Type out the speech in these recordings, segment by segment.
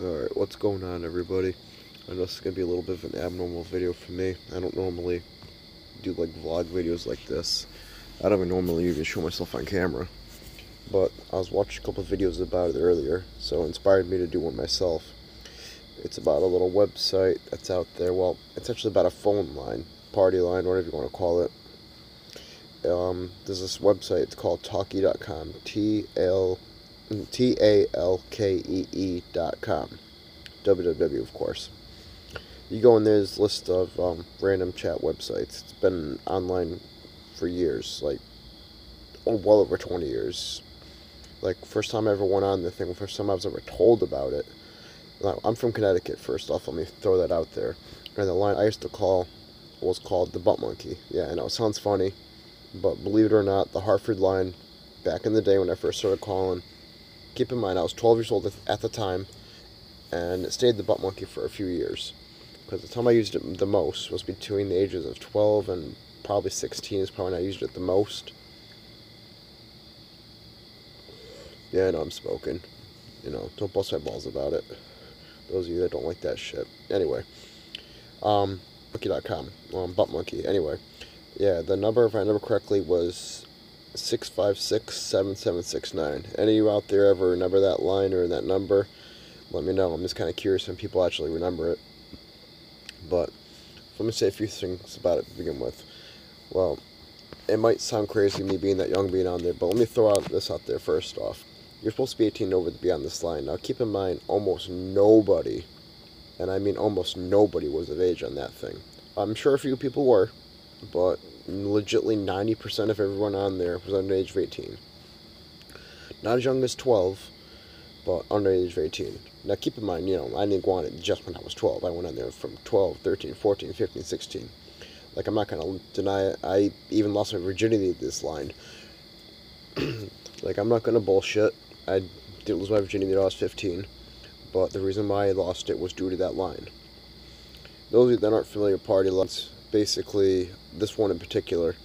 Alright, what's going on, everybody? I know this is going to be a little bit of an abnormal video for me. I don't normally do like vlog videos like this. I don't even normally even show myself on camera. But I was watching a couple of videos about it earlier, so it inspired me to do one myself. It's about a little website that's out there. Well, it's actually about a phone line, party line, whatever you want to call it. There's this website, it's called Talkee.com, Talkee.com. www, of course. You go in there, there's a list of random chat websites. It's been online for years, like, well over 20 years. Like, first time I ever went on the thing, first time I was ever told about it. Now, I'm from Connecticut, first off, let me throw that out there. And the line I used to call was called the Butt Monkey. Yeah, I know, it sounds funny, but believe it or not, the Hartford line, back in the day when I first started calling, keep in mind, I was 12 years old at the time, and it stayed the Butt Monkey for a few years. Because the time I used it the most was between the ages of 12 and probably 16 is probably when I used it the most. Yeah, I know I'm smoking. You know, don't bust my balls about it. Those of you that don't like that shit. Anyway, monkey.com, Butt Monkey. Anyway, yeah, the number, if I remember correctly, was 656-7769. Any of you out there ever remember that line or that number? Let me know. I'm just kind of curious if people actually remember it. But let me say a few things about it to begin with. Well, it might sound crazy me being that young being on there, but let me throw this out there first off. You're supposed to be 18 and over to be on this line. Now keep in mind, almost nobody, and I mean almost nobody, was of age on that thing. I'm sure a few people were, but legitimately 90% of everyone on there was under the age of 18. Not as young as 12, but under the age of 18. Now keep in mind, you know, I didn't go on it just when I was 12. I went on there from 12, 13, 14, 15, 16. Like, I'm not going to deny it. I even lost my virginity at this line. Like, I'm not going to bullshit. I didn't lose my virginity until I was 15. But the reason why I lost it was due to that line. Those of you that aren't familiar with party lines, basically, this one in particular,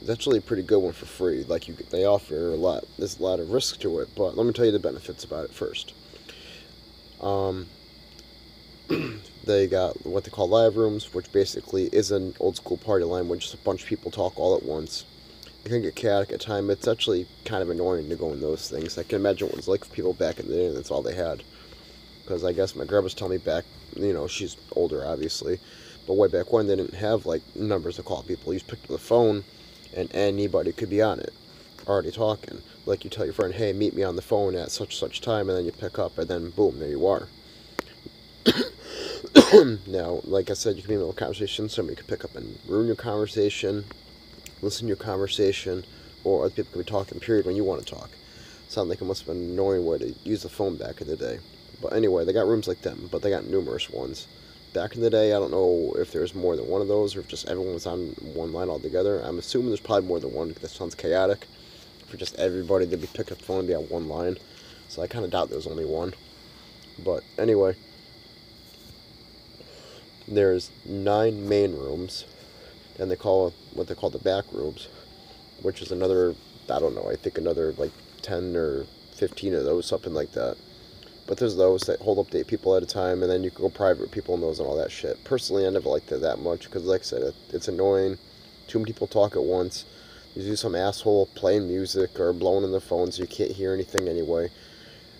is actually a pretty good one for free. Like, they offer a lot. There's a lot of risk to it, but let me tell you the benefits about it first. They got what they call live rooms, which basically is an old school party line where just a bunch of people talk all at once. It can get chaotic at times. It's actually kind of annoying to go in those things. I can imagine what it was like for people back in the day, and that's all they had. Because I guess my grandma's telling me back, you know, she's older, obviously, but way back when they didn't have, like, numbers to call people. You just picked up the phone, and anybody could be on it, already talking. Like, you tell your friend, hey, meet me on the phone at such time, and then you pick up, and then boom, there you are. Now, like I said, you can be in a conversation, somebody could pick up and ruin your conversation, listen to your conversation, or other people could be talking, period, when you want to talk. Sound like it must have been an annoying way to use the phone back in the day. But anyway, they got rooms like them, but they got numerous ones. Back in the day, I don't know if there's more than one of those, or if just everyone was on one line altogether. I'm assuming there's probably more than one, because that sounds chaotic, for just everybody to be picking up the phone and be on one line. So I kind of doubt there's only one. But anyway, there's 9 main rooms, and they call what they call the back rooms, which is another, I don't know, I think another like 10 or 15 of those, something like that. But there's those that hold up to 8 people at a time, and then you can go private with people in those and all that shit. Personally, I never liked it that much, because like I said, it's annoying. Too many people talk at once. You do some asshole playing music or blowing in the phone so you can't hear anything anyway.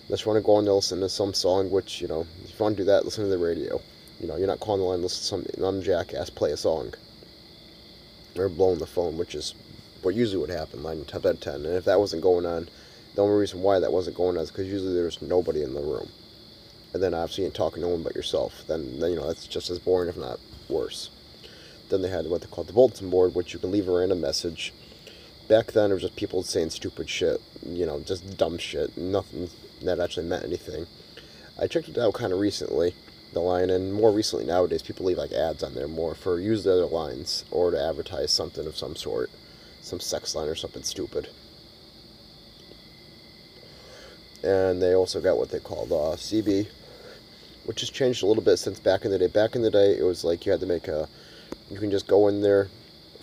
Unless you want to go on and listen to some song, which, you know, if you want to do that, listen to the radio. You know, you're not calling the line, listen to some jackass play a song. Or blowing the phone, which is what usually would happen, 9 times out of 10. And if that wasn't going on, the only reason why that wasn't going on is because usually there's nobody in the room. And then obviously you're talking to no one but yourself. Then, you know, that's just as boring, if not worse. Then they had what they called the bulletin board, which you can leave a random message. Back then, it was just people saying stupid shit. You know, just dumb shit. Nothing that actually meant anything. I checked it out kind of recently, the line, and more recently nowadays, people leave like ads on there more for use the other lines or to advertise something of some sort. Some sex line or something stupid. And they also got what they called CB, which has changed a little bit since back in the day. Back in the day, it was like you had to make you can just go in there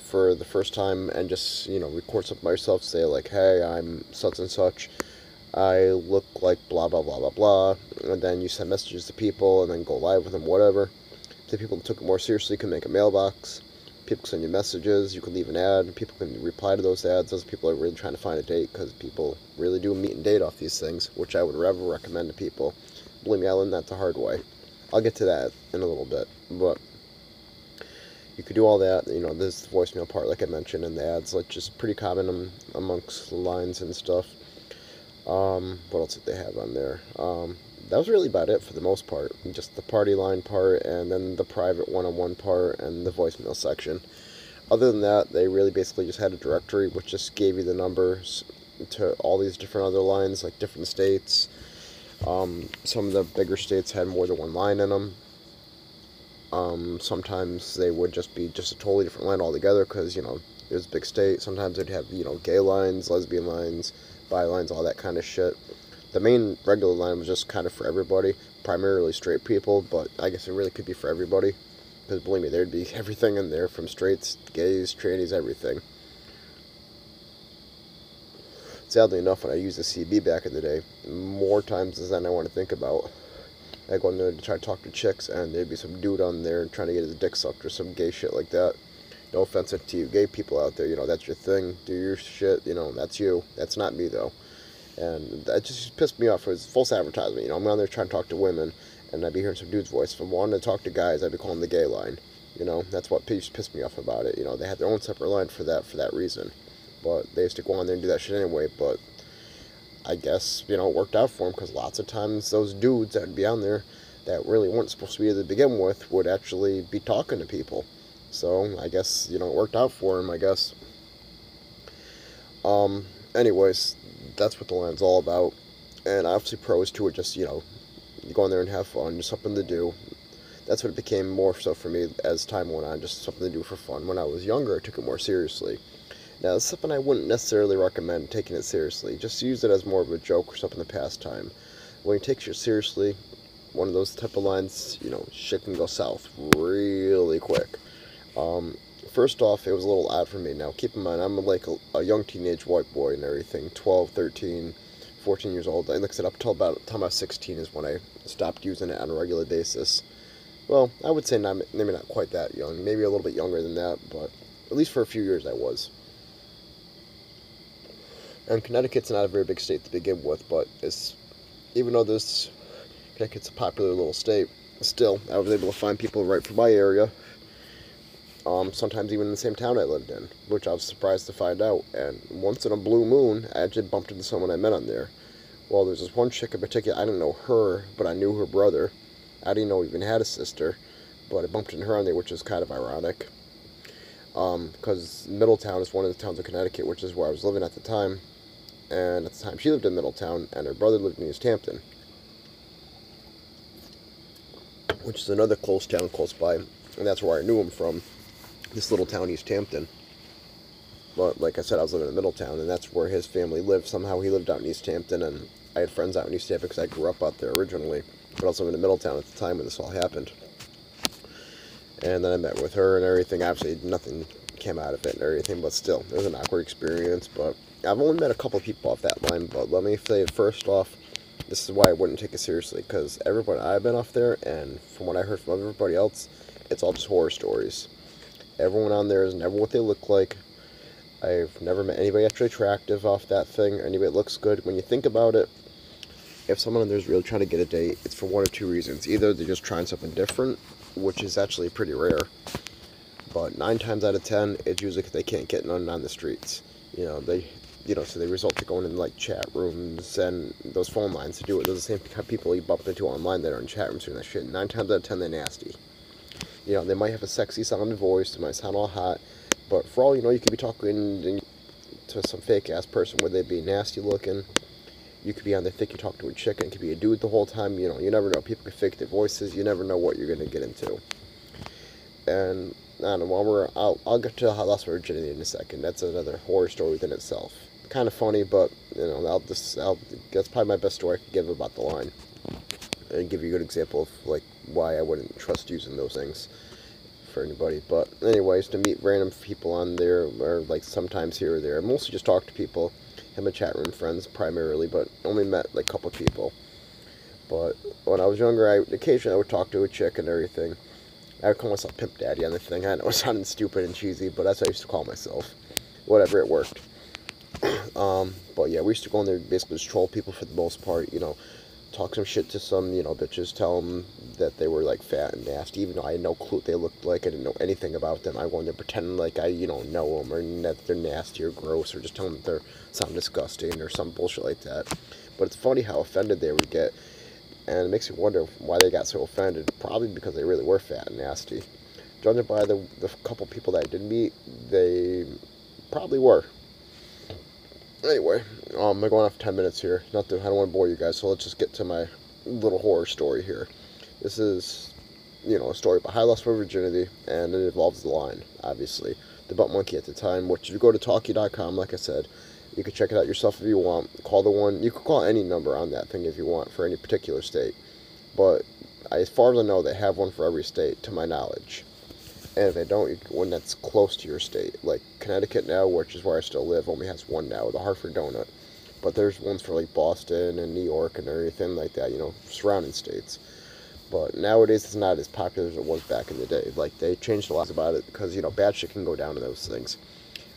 for the first time and just, you know, record something by yourself, say like, hey, I'm such and such, I look like blah blah blah blah blah, and then you send messages to people and then go live with them, whatever. The people that took it more seriously can make a mailbox. People can send you messages. You can leave an ad. People can reply to those ads. Those people are really trying to find a date because people really do meet and date off these things, which I would rather recommend to people. Believe me, I learned that the hard way. I'll get to that in a little bit, but you could do all that. You know, this voicemail part, like I mentioned, and the ads, like just pretty common amongst the lines and stuff. What else did they have on there? That was really about it for the most part. Just the party line part, and then the private one-on-one part, and the voicemail section. Other than that, they really basically just had a directory which just gave you the numbers to all these different other lines, like different states. Some of the bigger states had more than one line in them. Sometimes they would just be just a totally different line altogether because, you know, it was a big state. Sometimes they'd have, you know, gay lines, lesbian lines, bi lines, all that kind of shit. The main regular line was just kind of for everybody, primarily straight people, but I guess it really could be for everybody. Because believe me, there'd be everything in there, from straights, gays, trannies, everything. Sadly enough, when I used the CB back in the day, more times than I want to think about, I go in there to try to talk to chicks, and there'd be some dude on there trying to get his dick sucked or some gay shit like that. No offense to you gay people out there, you know, that's your thing, do your shit, you know, that's you. That's not me, though. And that just pissed me off. It was false advertisement, you know, I'm on there trying to talk to women, and I'd be hearing some dude's voice. If I wanted to talk to guys, I'd be calling the gay line. You know, that's what pissed me off about it. You know, they had their own separate line for that reason. But they used to go on there and do that shit anyway, but I guess, you know, it worked out for them, because lots of times those dudes that would be on there that really weren't supposed to be there to begin with would actually be talking to people. So I guess, you know, it worked out for them, I guess. Anyways, that's what the line's all about. And obviously pros to it, just, you know, you go in there and have fun, just something to do. That's what it became more so for me as time went on, just something to do for fun. When I was younger, I took it more seriously. Now, it's something I wouldn't necessarily recommend taking it seriously. Just use it as more of a joke or something to pastime. When you take shit seriously, one of those type of lines, you know, shit can go south really quick. First off, it was a little odd for me. Now, keep in mind, I'm like a young teenage white boy and everything, 12, 13, 14 years old. Like I said, up until about the time I was 16 is when I stopped using it on a regular basis. Well, I would say maybe not quite that young, maybe a little bit younger than that, but at least for a few years I was. And Connecticut's not a very big state to begin with, but even though Connecticut's a popular little state, still, I was able to find people right from my area, sometimes even in the same town I lived in, which I was surprised to find out. And once in a blue moon, I actually bumped into someone I met on there. Well, there's this one chick in particular, I didn't know her, but I knew her brother. I didn't know he even had a sister, but I bumped into her on there, which is kind of ironic. Because Middletown is one of the towns of Connecticut, which is where I was living at the time. And at the time, she lived in Middletown, and her brother lived in East Hampton, which is another close town close by, and that's where I knew him from, this little town, East Hampton. But like I said, I was living in Middletown, and that's where his family lived. Somehow he lived out in East Hampton, and I had friends out in East Hampton because I grew up out there originally, but I was living in Middletown at the time when this all happened. And then I met with her and everything. Obviously, nothing came out of it and everything, but still, it was an awkward experience. But I've only met a couple of people off that line, but let me say, first off, this is why I wouldn't take it seriously, because everyone I've been off there, and from what I heard from everybody else, it's all just horror stories. Everyone on there is never what they look like. I've never met anybody actually attractive off that thing, or anybody that looks good. When you think about it, if someone on there is really trying to get a date, it's for one of two reasons. Either they're just trying something different, which is actually pretty rare, but 9 times out of 10, it's usually because they can't get none on the streets. So they result to going in like chat rooms and those phone lines to do it. Those are the same kind of people you bump into online that are in chat rooms doing that shit. 9 times out of 10, they're nasty. You know, they might have a sexy sounding voice, they might sound all hot, but for all you know, you could be talking to some fake ass person where they'd be nasty looking. You could be on there thinking you're talking to a chick, and it could be a dude the whole time. You know, you never know. People can fake their voices. You never know what you're going to get into. And I don't know. I'll get to how I lost my virginity in a second. That's another horror story within itself. Kind of funny, but you know, that's probably my best story I could give about the line, and give you a good example of like why I wouldn't trust using those things for anybody. But anyways, to meet random people on there, or like sometimes here or there, I mostly just talk to people. him and chat room friends primarily, but only met like a couple people. But when I was younger, occasionally I would talk to a chick and everything. I would call myself Pimp Daddy on the thing. I know it sounded stupid and cheesy, but that's what I used to call myself. Whatever, it worked. But yeah, we used to go in there basically just troll people for the most part, talk some shit to some, bitches, tell them that they were, like, fat and nasty, even though I had no clue what they looked like. I didn't know anything about them. I go in there pretending like I, know them, or that they're nasty or gross, or just tell them that they sound disgusting or some bullshit like that. But it's funny how offended they would get, and it makes me wonder why they got so offended. Probably because they really were fat and nasty. Judging by the couple people that I did meet, they probably were. Anyway, I'm going off 10 minutes here. I don't want to bore you guys, so let's just get to my little horror story here. This is, a story about how I lost my virginity, and it involves the line, obviously. The Butt Monkey at the time, which if you go to talkie.com, like I said, you can check it out yourself if you want. Call the one, you can call any number on that thing if you want for any particular state. But as far as I know, they have one for every state, to my knowledge. And if they don't, one that's close to your state. Like Connecticut now, which is where I still live, only has one now, the Hartford Donut. But there's ones for like Boston and New York and everything like that, surrounding states. But nowadays it's not as popular as it was back in the day. Like, they changed a lot about it because, bad shit can go down to those things.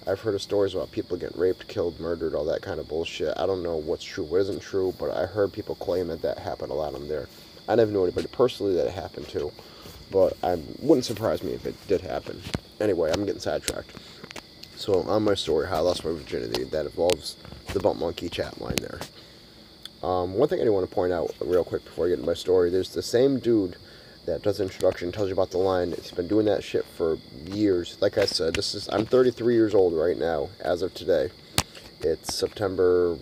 I've heard of stories about people getting raped, killed, murdered, all that kind of bullshit. I don't know what's true, what isn't true, but I heard people claim that happened a lot on there. I never knew anybody personally that it happened to. But it wouldn't surprise me if it did happen. Anyway, I'm getting sidetracked. So, on my story, how I lost my virginity, that involves the Butt Monkey chat line there. One thing I do want to point out real quick before I get into my story, there's the same dude that does the introduction, tells you about the line. He's been doing that shit for years. Like I said, I'm 33 years old right now, as of today. It's September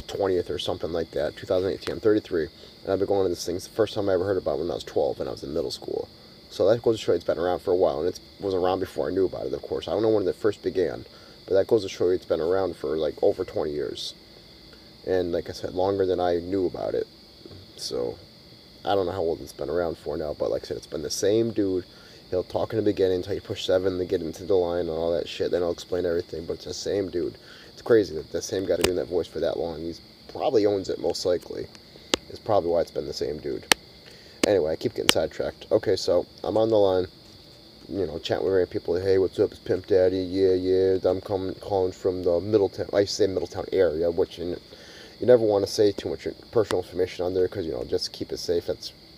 20th or something like that, 2018. I'm 33, and I've been going to this thing. It's the first time I ever heard about it when I was 12, and I was in middle school. So that goes to show you it's been around for a while, and it was around before I knew about it, of course. I don't know when it first began, but that goes to show you it's been around for, like, over 20 years. And, like I said, longer than I knew about it. So, I don't know how old it's been around for now, but like I said, it's been the same dude. He'll talk in the beginning until you push 7 to get into the line and all that shit. Then he'll explain everything, but it's the same dude. It's crazy that the same guy doing that voice for that long. He's probably owns it, most likely. It's probably why it's been the same dude. Anyway, I keep getting sidetracked. Okay, so I'm on the line, chatting with random people. Hey, what's up? It's Pimp Daddy. Yeah. I'm calling from the Middletown. I used to say Middletown area, which you never want to say too much personal information on there because, just keep it safe.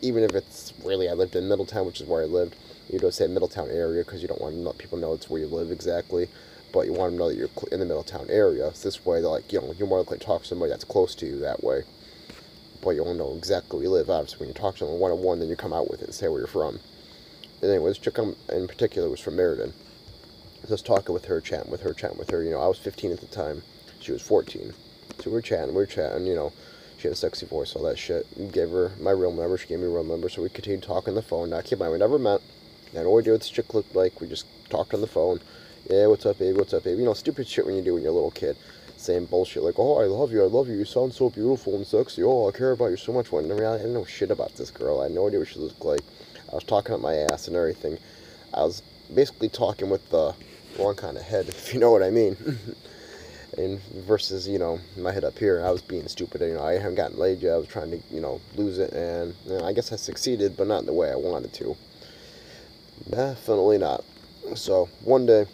Even if it's really I lived in Middletown, which is where I lived, you don't say Middletown area because you don't want to let people know it's where you live exactly. But you want them to know that you're in the Middletown area. So this way, you're more likely to talk to somebody that's close to you that way. But you won't know exactly where you live. Obviously, when you talk to someone one-on-one, then you come out with it and say where you're from. And anyway, this chick in particular was from Meriden. I was talking with her, chatting with her. I was 15 at the time. She was 14. So we were chatting, she had a sexy voice, all that shit. Gave her my real number, she gave me a real number, so we continued talking on the phone. Now, keep in mind, we never met. I had no idea what this chick looked like. We just talked on the phone. Yeah, what's up, babe? Stupid shit when you do when you're a little kid. Saying bullshit like, oh, I love you, you sound so beautiful and sexy, oh, I care about you so much. When in reality, I didn't know shit about this girl. I had no idea what she looked like. I was talking up my ass and everything. I was basically talking with the wrong kind of head, if you know what I mean. And versus, my head up here, I was being stupid. I haven't gotten laid yet. I was trying to, lose it, and I guess I succeeded, but not in the way I wanted to. Definitely not. So, one day,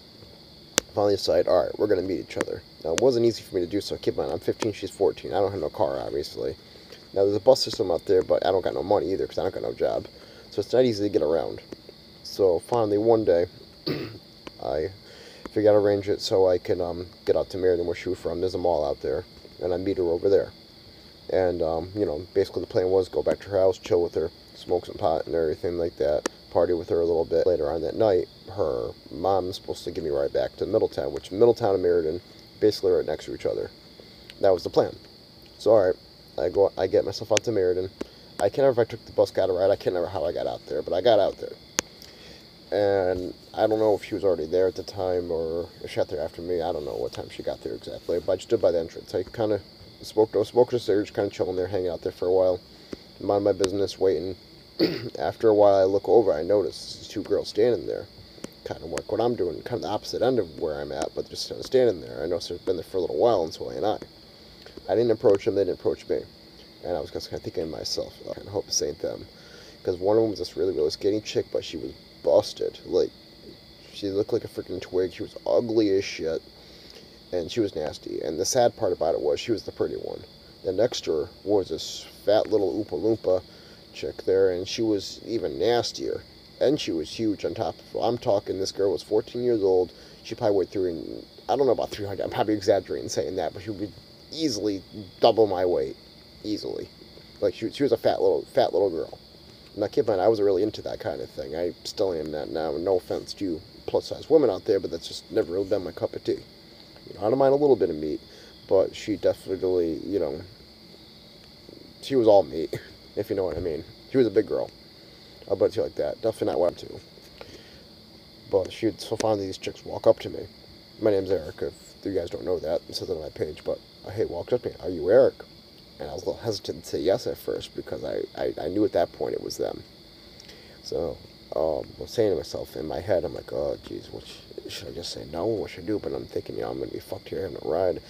finally decided, alright, we're going to meet each other. Now, it wasn't easy for me to do so. Keep in mind, I'm 15, she's 14. I don't have no car, obviously. Now, there's a bus system out there, but I don't got no money either, because I don't got no job. So, it's not easy to get around. So, finally, one day, I figured out to arrange it so I can get out to Meriden, where she was from. There's a mall out there, and I meet her over there. And, basically the plan was go back to her house, chill with her, smoke some pot and everything like that, party with her a little bit. Later on that night, her mom's supposed to give me right back to Middletown, which Middletown and Meriden, basically right next to each other. That was the plan. So, alright, I get myself out to Meriden. I can't remember if I took the bus, got a ride. I can't remember how I got out there, but I got out there. And I don't know if she was already there at the time or if she got there after me. I don't know what time she got there exactly, but I stood by the entrance. I kind of smoked a cigarette, kind of chilling there, hanging out there for a while, mind my business, waiting. After a while, I look over, I notice these two girls standing there, kind of like what I'm doing, kind of the opposite end of where I'm at, but just kind of standing there. I know she's been there for a little while, and so ain't I. I didn't approach them, they didn't approach me. And I was just kind of thinking to myself, I kind of hope this ain't them. Because one of them was this really, really skinny chick, but she was busted. Like, she looked like a freaking twig. She was ugly as shit. And she was nasty. And the sad part about it was she was the pretty one. The next to her was this fat little Oompa Loompa chick there, and she was even nastier. And she was huge on top of it. I'm talking, this girl was 14 years old. She probably weighed I don't know about 300. I'm probably exaggerating saying that, but she would be easily double my weight. Easily. Like, she was a fat little girl. Now, keep in mind, I was really into that kind of thing. I still am that now. No offense to you plus-size women out there, but that's just never really been my cup of tea. You know, I don't mind a little bit of meat, but she definitely, you know, she was all meat, if you know what I mean. She was a big girl. I'll put it to you like that. Definitely not what I'm to. But so finally these chicks walk up to me. My name's Eric, if you guys don't know that. It says it on my page, but hey, walked up to me. Are you Eric? And I was a little hesitant to say yes at first because I knew at that point it was them. So I was saying to myself in my head, I'm like, oh, geez, should I just say no? What should I do? But I'm thinking, you know, I'm going to be fucked here having a ride.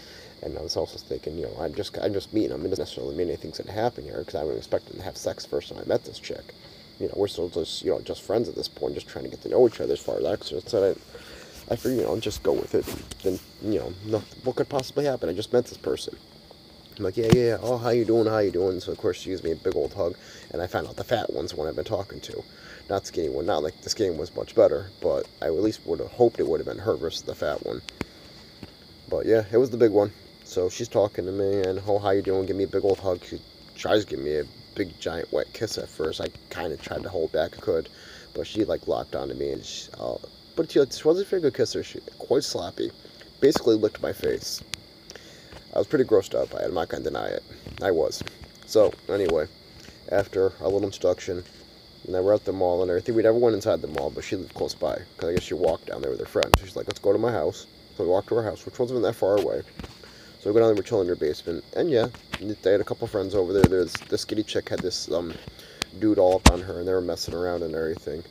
And I was also thinking, you know, I'm just meeting them. It doesn't necessarily mean anything's going to happen here because I was expecting to have sex first time I met this chick. You know, we're still just, you know, just friends at this point, just trying to get to know each other as far as that. So I figured, you know, just go with it. And then, you know, what could possibly happen? I just met this person. I'm like, yeah. Oh, how you doing? So, of course, she gives me a big old hug. And I found out the fat one's the one I've been talking to. Not the skinny one. Not like the skinny one was much better. But I at least would have hoped it would have been her versus the fat one. But, yeah, it was the big one. So she's talking to me. And, oh, how you doing? Give me a big old hug. She tries to give me a big, giant, wet kiss at first. I kind of tried to hold back. I could. But she, like, locked onto me. And but she wasn't a very good kisser. She quite sloppy. Basically licked my face. I was pretty grossed out by it. I'm not going to deny it. I was. So, anyway, after a little introduction, and then we're at the mall and everything. We never went inside the mall, but she lived close by. Because I guess she walked down there with her friends. So she's like, let's go to my house. So we walked to her house, which wasn't that far away. So we go down there, we're chilling in her basement. And yeah, they had a couple friends over there. This skinny chick had this dude all up on her, and they were messing around and everything.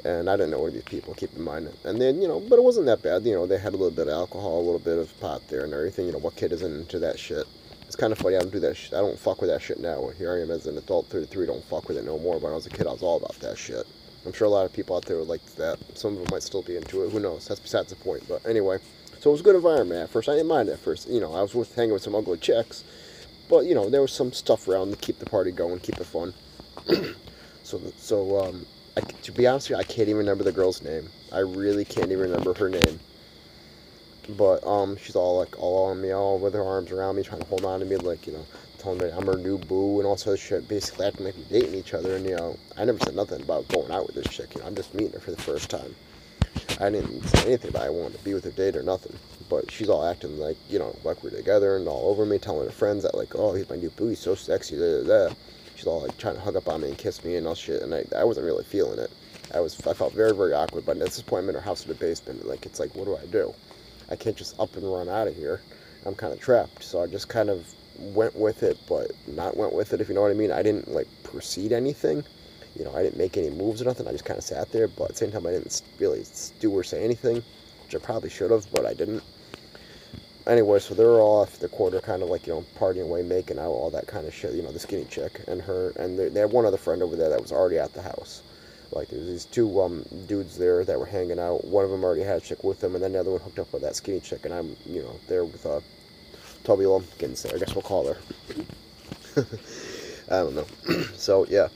And I didn't know any of these people, keep in mind. And then, you know, but it wasn't that bad. You know, they had a little bit of alcohol, a little bit of pot there and everything. You know, what kid isn't into that shit? It's kind of funny. I don't do that shit. I don't fuck with that shit now. Here I am as an adult, 33, don't fuck with it no more. But when I was a kid, I was all about that shit. I'm sure a lot of people out there would like that. Some of them might still be into it. Who knows? That's besides the point. But anyway, so it was a good environment at first. I didn't mind it at first. You know, I was hanging with some ugly chicks. But, you know, there was some stuff around to keep the party going, keep it fun. To be honest with you, I can't even remember the girl's name. I really can't even remember her name. But she's all on me, all with her arms around me, trying to hold on to me, like, you know, telling me I'm her new boo and all sorts of shit, basically acting like we're dating each other. And, you know, I never said nothing about going out with this chick. You know, I'm just meeting her for the first time. I didn't say anything about I wanted to be with her, date or nothing. But she's all acting like, you know, like we're together and all over me, telling her friends that, like, oh, he's my new boo, he's so sexy, da. She's all like trying to hug up on me and kiss me and all shit, and I wasn't really feeling it. I felt very, very awkward. But at this point, I'm in her house in the basement. Like, it's like, what do I do? I can't just up and run out of here. I'm kind of trapped. So I just kind of went with it, but not went with it, if you know what I mean. I didn't like proceed anything. You know, I didn't make any moves or nothing. I just kind of sat there. But at the same time, I didn't really do or say anything, which I probably should have, but I didn't. Anyway, so they were all off the quarter, kind of like, you know, partying away, making out, all that kind of shit. You know, the skinny chick and her, and they had one other friend over there that was already at the house. Like, there was these two dudes there that were hanging out. One of them already had a chick with them, and then the other one hooked up with that skinny chick. And I'm, you know, there with Toby Lumpkins there. I guess we'll call her. I don't know. So yeah,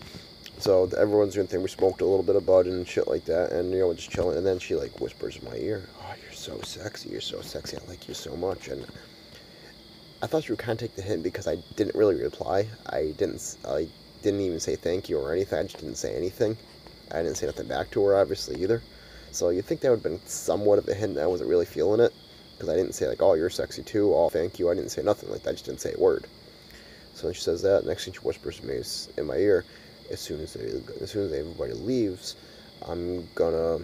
so everyone's doing thing. We smoked a little bit of bud and shit like that, and you know, just chilling. And then she like whispers in my ear, "Oh, you're so sexy. You're so sexy. I like you so much." And I thought she would kind of take the hint because I didn't really reply. I didn't even say thank you or anything. I just didn't say anything. I didn't say nothing back to her, obviously, either. So you'd think that would have been somewhat of a hint that I wasn't really feeling it. Because I didn't say, like, oh, you're sexy too, oh, thank you. I didn't say nothing like that. I just didn't say a word. So when she says that, next thing she whispers to me is in my ear, as soon as everybody leaves, I'm gonna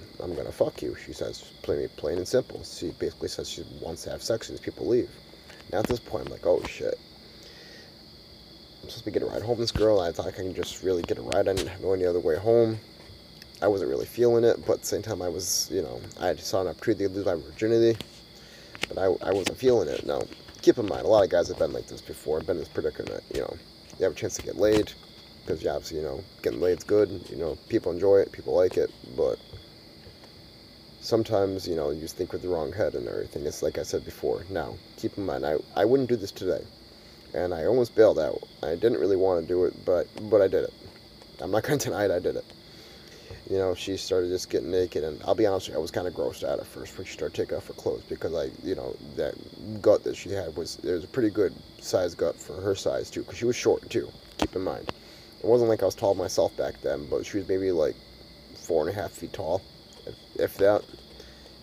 fuck you. She says, plain and simple. She basically says she wants to have sex as people leave. Now at this point, I'm like, oh, shit. I'm supposed to be getting a ride home with this girl. I thought I could just really get a ride. I didn't know any other way home. I wasn't really feeling it, but at the same time I was, I saw an opportunity to lose my virginity, but I wasn't feeling it. Now, keep in mind, a lot of guys have been like this before, been in this predicament. You have a chance to get laid, because obviously, getting laid's good. People enjoy it, people like it, but sometimes, you just think with the wrong head and everything. It's like I said before. Now, keep in mind, I wouldn't do this today, and I almost bailed out. I didn't really want to do it, but I did it. I'm not going to deny it, I did it. She started just getting naked, and I'll be honest with you, I was kind of grossed out at first when she started taking off her clothes, because that gut that she had was a pretty good size gut for her size too, because she was short too. Keep in mind, it wasn't like I was tall myself back then, but she was maybe like 4.5 feet tall, if that,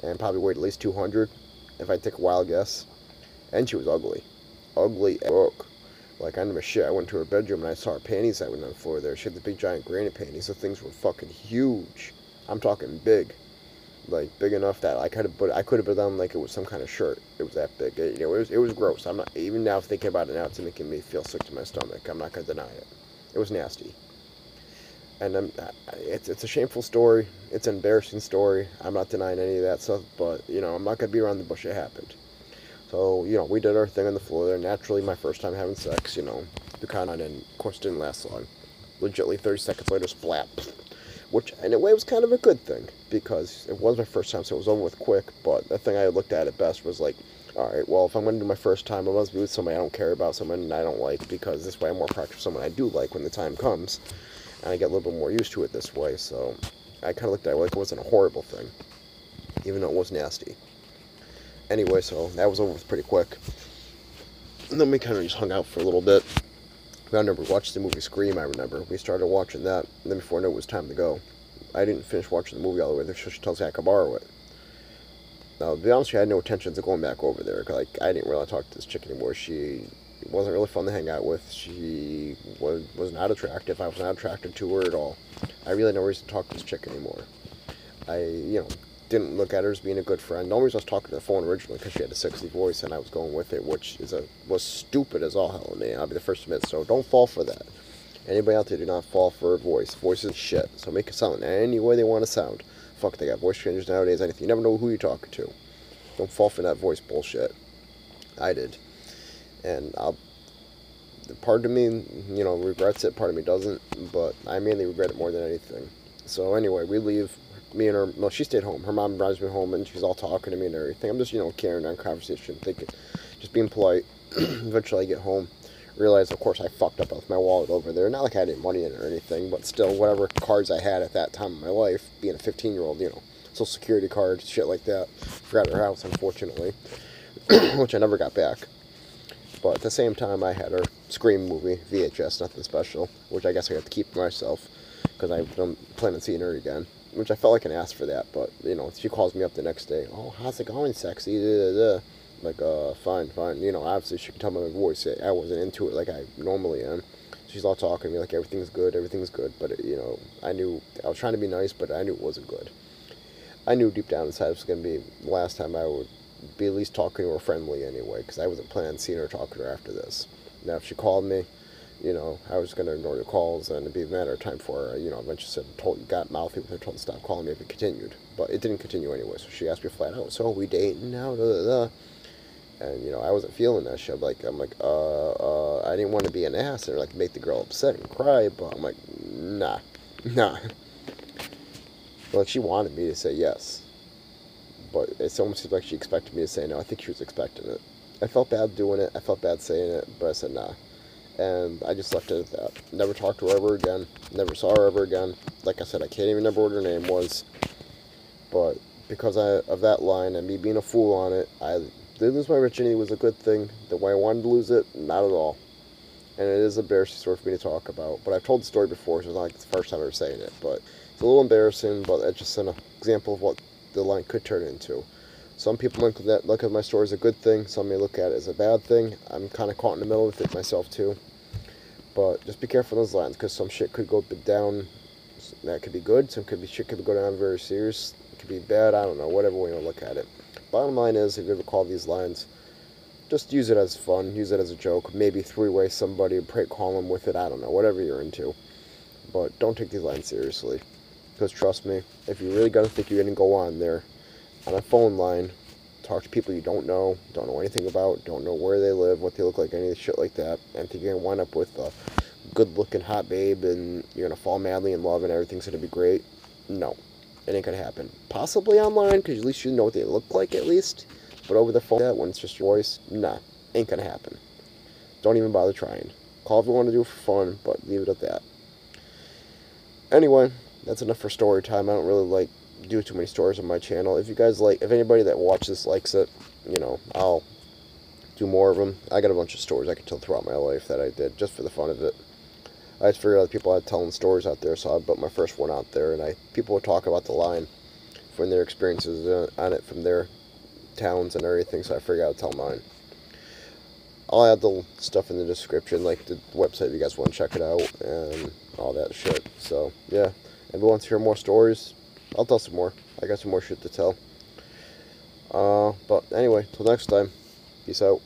and probably weighed at least 200, if I take a wild guess. And she was ugly as fuck. Like, I remember shit, I went to her bedroom and I saw her panties that went on the floor there. She had the big giant granny panties. The things were fucking huge. I'm talking big. Like, big enough that I could have put on like it was some kind of shirt. It was that big. It was gross. I'm not, even now thinking about it now, it's making me feel sick to my stomach. I'm not going to deny it. It was nasty. And it's a shameful story. It's an embarrassing story. I'm not denying any of that stuff, but, I'm not going to be around the bush. It happened. So, we did our thing on the floor there. Naturally, my first time having sex, the kind of, and of course, didn't last long. Legitly, 30 seconds later, splat. Which, in a way, was kind of a good thing, because it was my first time, so it was over with quick. But the thing I looked at it best was like, alright, well, if I'm going to do my first time, I must be with somebody I don't care about, someone I don't like, because this way I'm more practical with someone I do like when the time comes. And I get a little bit more used to it this way, so I kind of looked at it like it wasn't a horrible thing, even though it was nasty. Anyway, so that was over with pretty quick. And then we kind of just hung out for a little bit. I remember we watched the movie Scream, I remember. We started watching that, and then before I knew it was time to go. I didn't finish watching the movie all the way there, so she tells me I could borrow it. Now, to be honest with you, I had no intentions of going back over there. Like, I didn't really talk to this chick anymore. She wasn't really fun to hang out with. She was not attractive. I was not attracted to her at all. I really had no reason to talk to this chick anymore. I didn't look at her as being a good friend. The only reason I was talking to the phone originally because she had a sexy voice and I was going with it, which was stupid as all hell to me. I'll be the first to admit. So don't fall for that. Anybody out there, do not fall for a voice. Voice is shit. So make it sound any way they want to sound. Fuck, they got voice changers nowadays. Anything. You never know who you're talking to. Don't fall for that voice bullshit. I did, and part of me, regrets it. Part of me doesn't. But I mainly regret it more than anything. So anyway, we leave. Me and her, well, she stayed home. Her mom drives me home, and she's all talking to me and everything. I'm just, carrying on conversation, thinking, just being polite. Eventually, I get home, realize, of course, I fucked up with my wallet over there. Not like I had any money in it or anything, but still, whatever cards I had at that time of my life, being a 15-year-old, Social Security card, shit like that. Forgot her house, unfortunately, which I never got back. But at the same time, I had her Scream movie, VHS, nothing special, which I guess I have to keep for myself, because I don't plan on seeing her again. Which I felt like an ass for that, but, she calls me up the next day. Oh, how's it going, sexy? Like, fine. Obviously she can tell by my voice. I wasn't into it like I normally am. She's all talking to me like everything's good. But, I knew, I was trying to be nice, but I knew it wasn't good. I knew deep down inside it was going to be the last time I would be at least talking to her friendly anyway, because I wasn't planning on seeing her or talking to her after this. Now, if she called me, I was going to ignore the calls, and it'd be a matter of time for her. Eventually got mouthy with her, told her to stop calling me if it continued. But it didn't continue anyway, so she asked me flat out, so are we dating now? And, I wasn't feeling that shit. I'm like, I didn't want to be an ass or, make the girl upset and cry, but I'm like, nah. Like, she wanted me to say yes. But it almost seemed like she expected me to say no. I think she was expecting it. I felt bad doing it. I felt bad saying it, but I said nah. And I just left it at that. Never talked to her ever again. Never saw her ever again. Like I said, I can't even remember what her name was. But because of that line and me being a fool on it, I did lose my virginity was a good thing. The way I wanted to lose it, not at all. And it is an embarrassing story for me to talk about. But I've told the story before, so it's not like it's the first time I'm ever saying it. But it's a little embarrassing, but it's just an example of what the line could turn into. Some people look at my story as a good thing. Some may look at it as a bad thing. I'm kind of caught in the middle with it myself too. But just be careful in those lines, because some shit could go down. That could be good. Some shit could go down very serious. It could be bad. I don't know. Whatever way you look at it. Bottom line is, if you ever call these lines, just use it as fun. Use it as a joke. Maybe three-way somebody, prank call them with it. I don't know. Whatever you're into. But don't take these lines seriously. Because trust me, if you really gotta think you're gonna go on there on a phone line, talk to people you don't know anything about, don't know where they live, what they look like, any shit like that, and think you're gonna wind up with a good-looking hot babe and you're gonna fall madly in love and everything's gonna be great. No, it ain't gonna happen. Possibly online, because at least you know what they look like at least. But over the phone, that when it's just your voice, nah, ain't gonna happen. Don't even bother trying. Call if you want to do it for fun, but leave it at that. Anyway, that's enough for story time. I don't really like do too many stories on my channel. If you guys like, if anybody that watches this likes it, you know, I'll do more of them. I got a bunch of stories I could tell throughout my life that I did just for the fun of it. I just figured out people had telling stories out there, so I put my first one out there, and people would talk about the line from their experiences on it from their towns and everything, so I figured I'd tell mine. I'll add the stuff in the description, like the website if you guys want to check it out, and all that shit. So, yeah. If you want to hear more stories, I'll tell some more. I got some more shit to tell. But anyway, till next time, peace out.